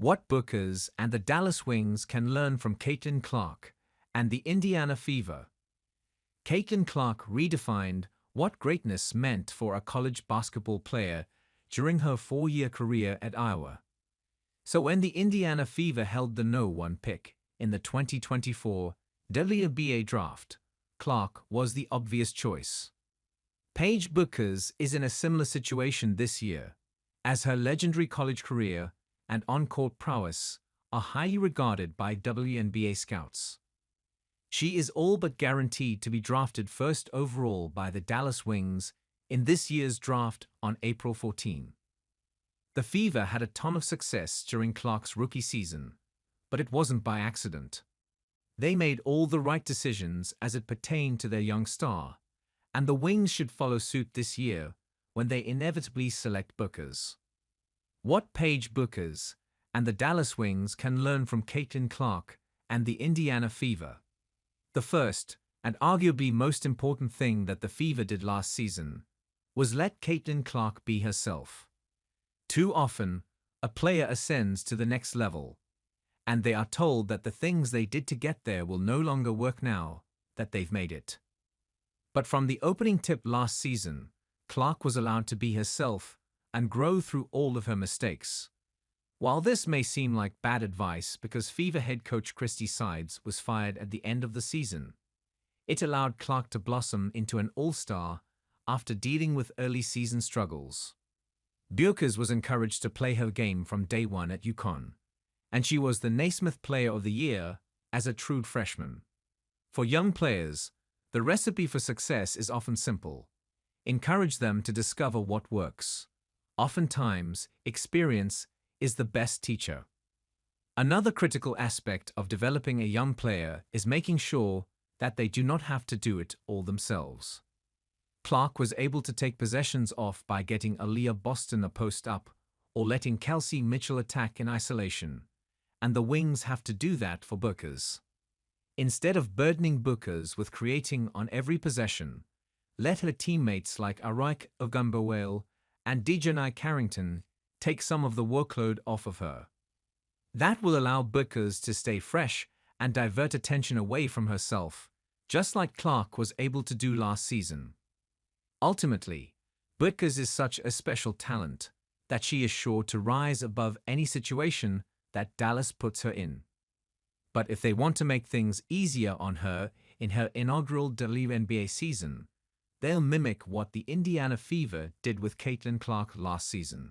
What Bueckers and the Dallas Wings can learn from Caitlin Clark and the Indiana Fever. Caitlin Clark redefined what greatness meant for a college basketball player during her 4-year career at Iowa. So when the Indiana Fever held the No. 1 pick in the 2024 WNBA Draft, Clark was the obvious choice. Paige Bueckers is in a similar situation this year, as her legendary college career and on-court prowess are highly regarded by WNBA scouts. She is all but guaranteed to be drafted first overall by the Dallas Wings in this year's draft on April 14. The Fever had a ton of success during Clark's rookie season, but it wasn't by accident. They made all the right decisions as it pertained to their young star, and the Wings should follow suit this year when they inevitably select Bueckers. What Paige Bueckers and the Dallas Wings can learn from Caitlin Clark and the Indiana Fever. The first, and arguably most important thing that the Fever did last season, was let Caitlin Clark be herself. Too often, a player ascends to the next level, and they are told that the things they did to get there will no longer work now that they've made it. But from the opening tip last season, Clark was allowed to be herself and grow through all of her mistakes. While this may seem like bad advice because Fever head coach Christy Sides was fired at the end of the season, it allowed Clark to blossom into an all-star after dealing with early season struggles. Bueckers was encouraged to play her game from day one at UConn, and she was the Naismith Player of the Year as a true freshman. For young players, the recipe for success is often simple. Encourage them to discover what works. Oftentimes, experience is the best teacher. Another critical aspect of developing a young player is making sure that they do not have to do it all themselves. Clark was able to take possessions off by getting Aaliyah Boston a post up or letting Kelsey Mitchell attack in isolation, and the Wings have to do that for Bueckers. Instead of burdening Bueckers with creating on every possession, let her teammates like Araik Ogunbowale and Dejanai Carrington take some of the workload off of her. That will allow Bueckers to stay fresh and divert attention away from herself, just like Clark was able to do last season. Ultimately, Bueckers is such a special talent that she is sure to rise above any situation that Dallas puts her in. But if they want to make things easier on her in her inaugural WNBA season, they'll mimic what the Indiana Fever did with Caitlin Clark last season.